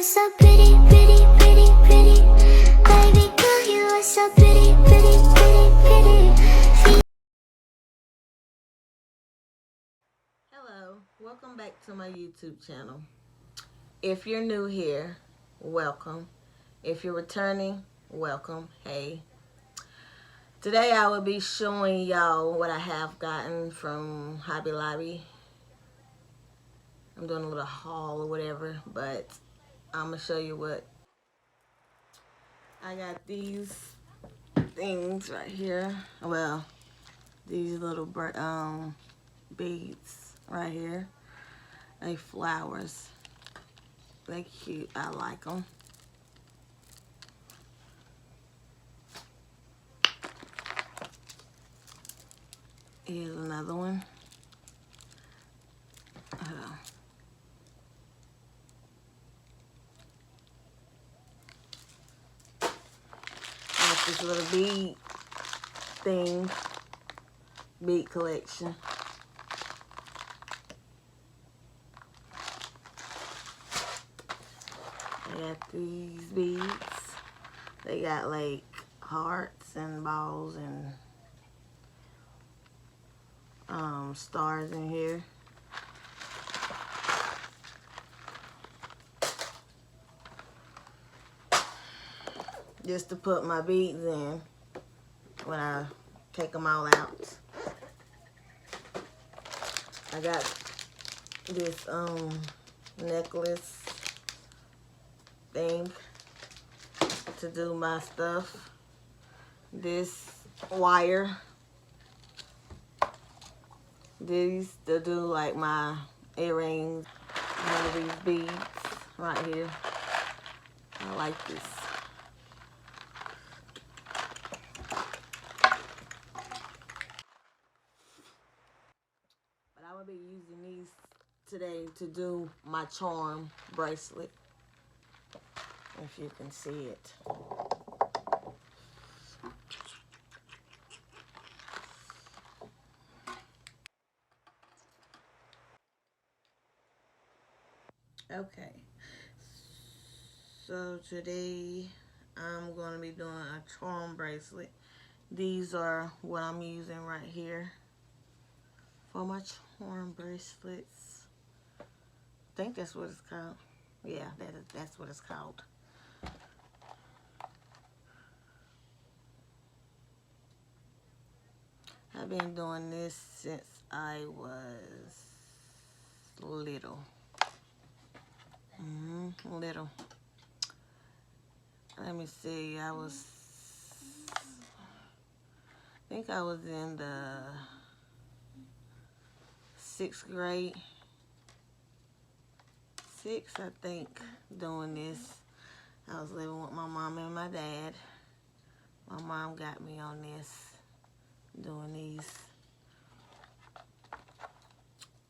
are so pretty, pretty, pretty, pretty. Baby girl, you are so pretty, pretty, pretty, pretty. Hello, welcome back to my YouTube channel. If you're new here, welcome. If you're returning, welcome. Hey. Today I will be showing y'all what I have gotten from Hobby Lobby. I'm doing a little haul or whatever, but I'm going to show you what. I got these things right here. Well, these little beads right here. They flowers. They cute. I like them. Here's another one. Got this little bead thing, bead collection. I got these beads. They got like hearts and balls and stars in here. Just to put my beads in when I take them all out. I got this necklace thing to do my stuff. This wire. These to do like my earrings. One of these beads right here. I like this. But I will be using these today to do my charm bracelet. If you can see it. Okay, so today I'm going to be doing a charm bracelet. These are what I'm using right here for my charm bracelets. I think that's what it's called. Yeah, that's what it's called. I've been doing this since I was little. Little. Let me see. I think I was in the 6th grade. 6th, I think, doing this. I was living with my mom and my dad. My mom got me on this, doing these.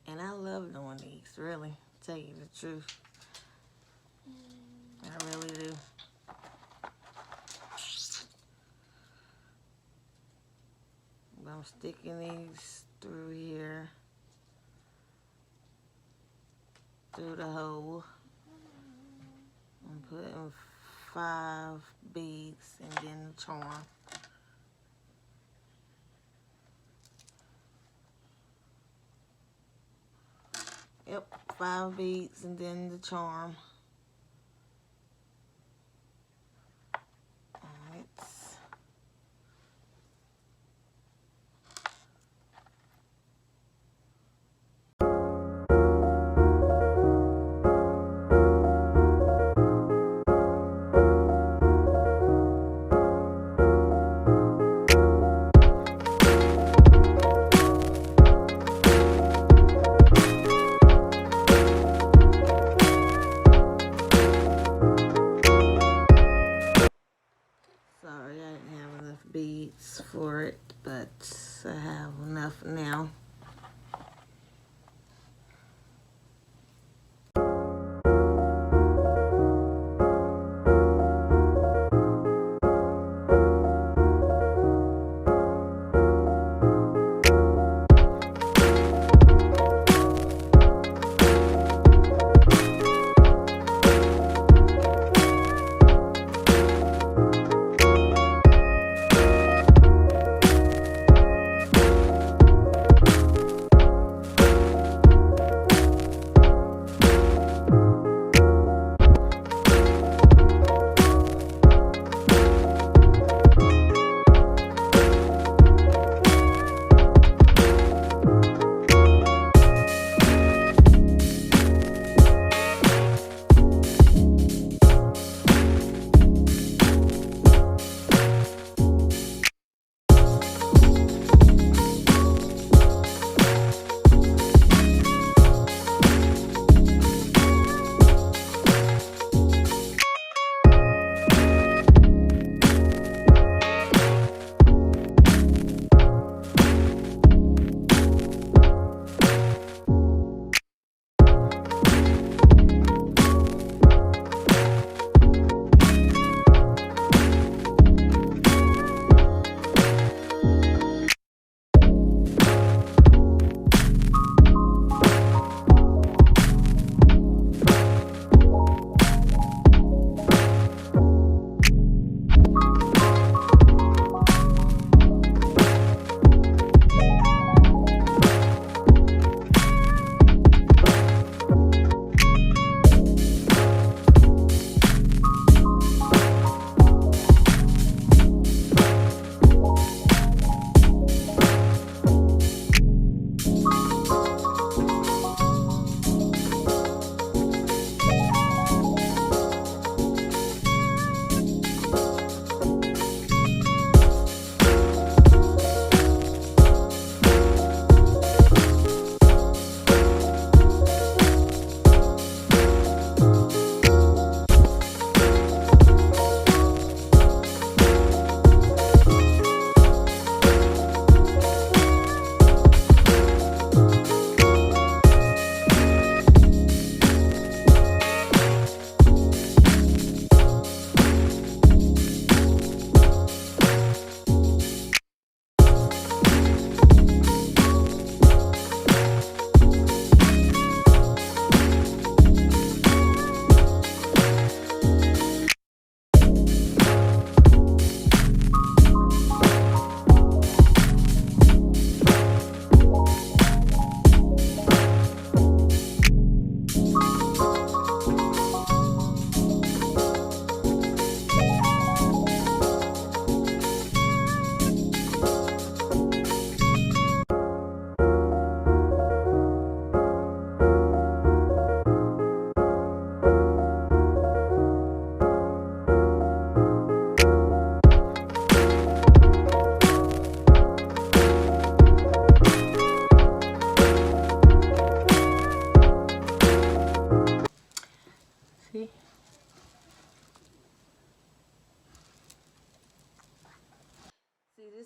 And I love doing these, really, to tell you the truth. I really do. I'm sticking these through here, through the hole. I'm putting 5 beads and then the charm. Yep, 5 beads and then the charm.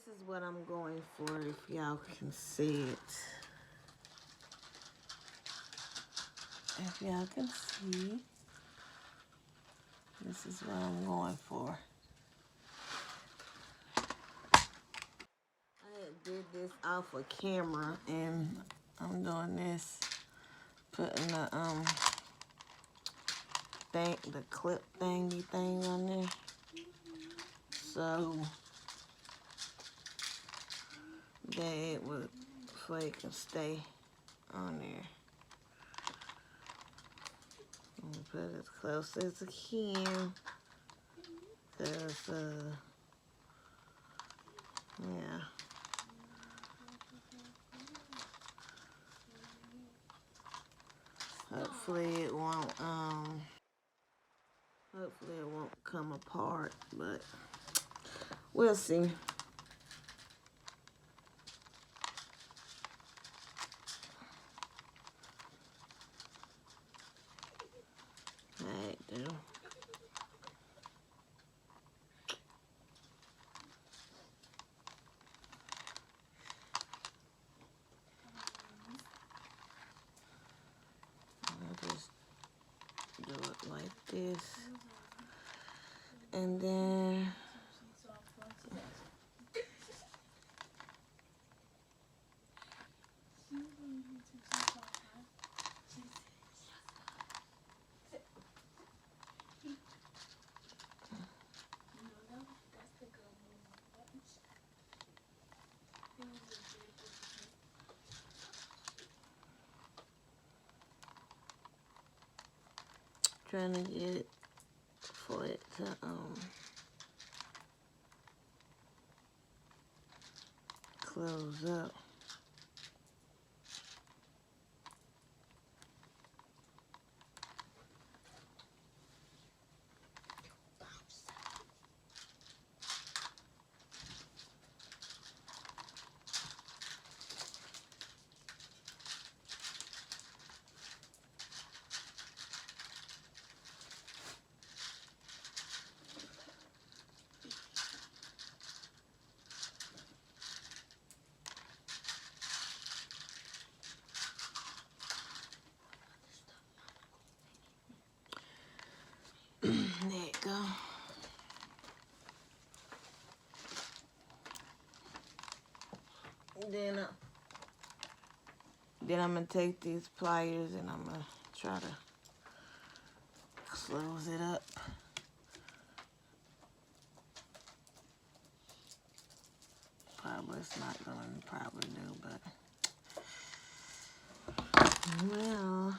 is what I'm going for, if y'all can see it. If y'all can see, this is what I'm going for. I did this off of camera, and I'm doing this, putting the clip thingy thing on there, so that it would, so it can stay on there. I'm gonna put it as close as I can, cause yeah. Hopefully it won't come apart, but we'll see. Alright, dude. I'll just do it like this, and then trying to get it for it to close up. There you go. Then I'm gonna take these pliers and I'm gonna try to close it up. Probably it's not gonna probably do, but well,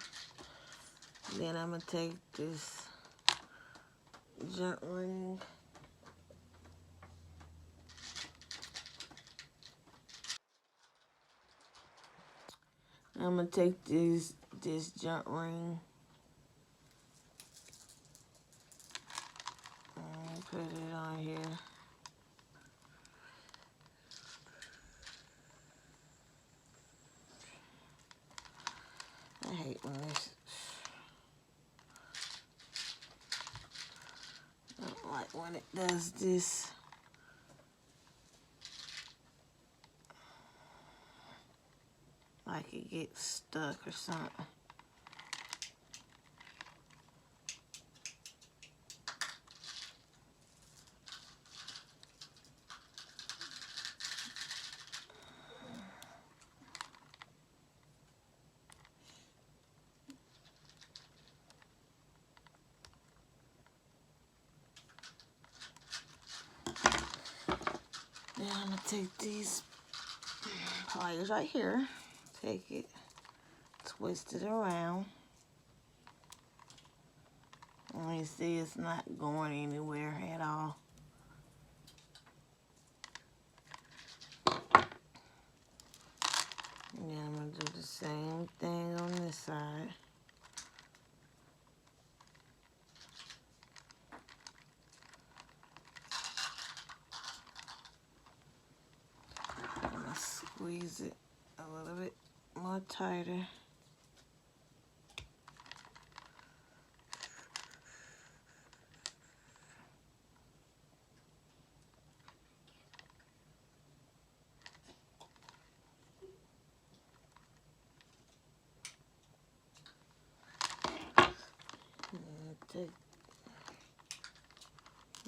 then I'm gonna take this junk ring. I'm gonna take this junk ring and put it on here. I hate when this. I don't like when it does this. Like it gets stuck or something. Now I'm gonna take these pliers right here, take it, twist it around. And you see it's not going anywhere at all. And then I'm gonna do the same thing on this side. I'm gonna squeeze it a little bit more tighter. take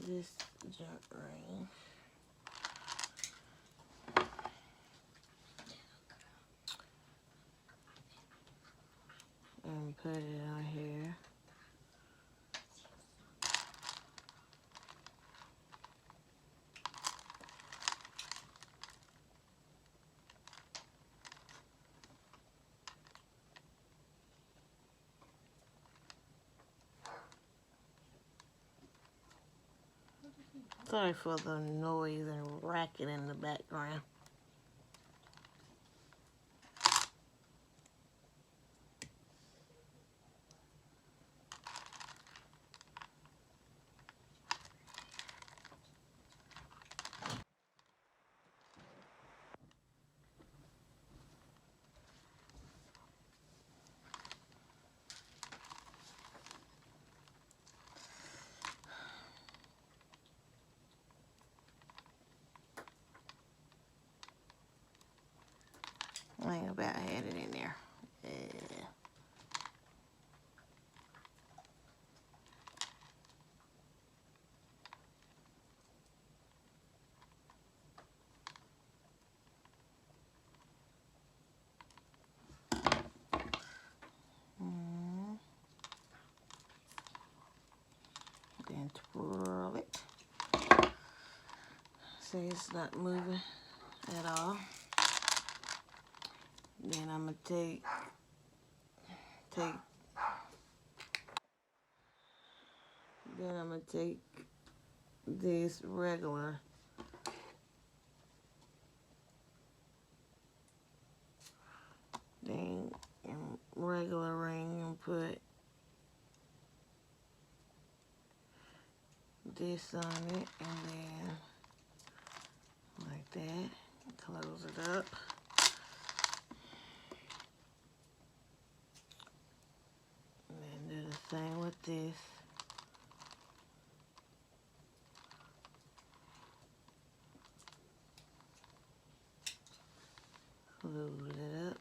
this junk ring and put it on here. Sorry for the noise and racket in the background. I ain't about had it in there. Then twirl it. See, it's not moving at all. Then I'm gonna take this regular thing and regular ring and put this on it, and then like that, close it up. And then do the same with this. Close it up.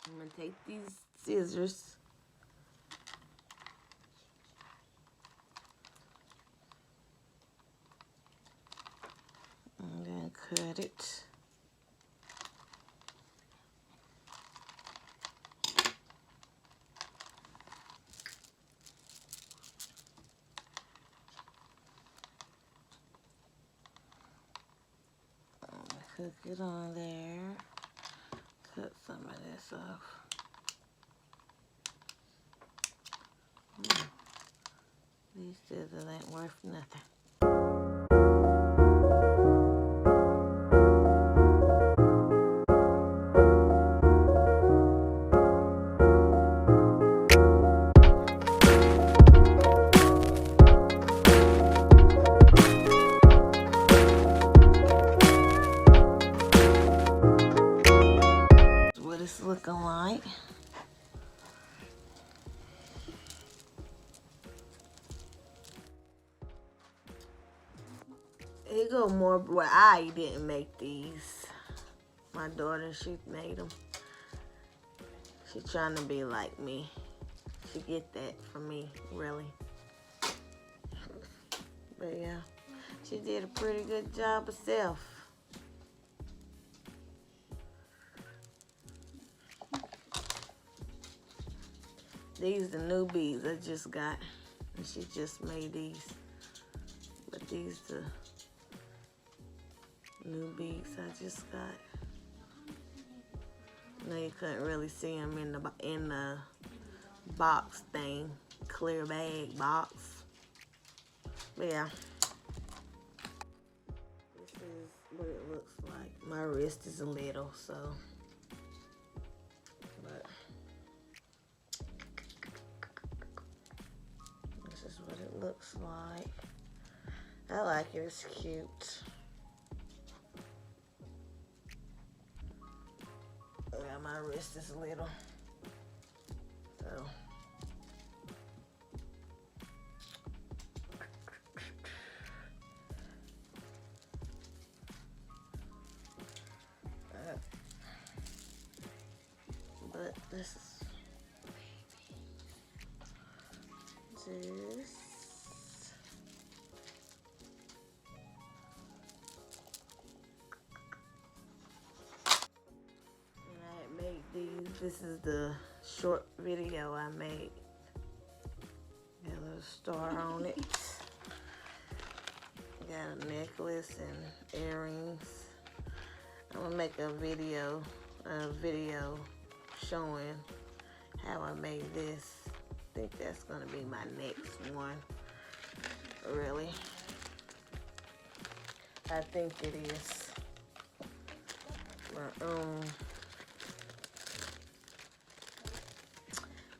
I'm going to take these scissors and then cut it. Hook it on there. Cut some of this off. These scissors ain't worth nothing. That's what it's looking like. Here go more. Well, I didn't make these. My daughter, she made them. She trying to be like me. She get that from me, really. But yeah, she did a pretty good job herself. These the new beads I just got. And she just made these. But these the new beads I just got. No, you couldn't really see them in the box thing, clear bag box. But yeah, this is what it looks like. My wrist is a little, so, but this is what it looks like. I like it, it's cute. Yeah, my wrist is little, so. this is this. And I had made these. This is the short video I made. Got a little star on it. Got a necklace and earrings. I'm gonna make a video showing how I made this. I think that's gonna be my next one. Really, I think it is. But,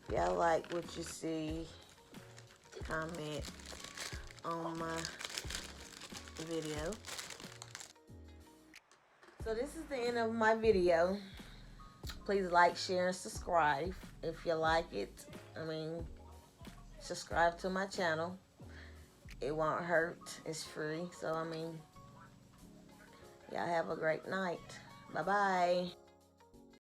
if y'all like what you see, comment on my video. So this is the end of my video. Please like, share, and subscribe if you like it. I mean, subscribe to my channel. It won't hurt. It's free. So, I mean, y'all have a great night. Bye-bye.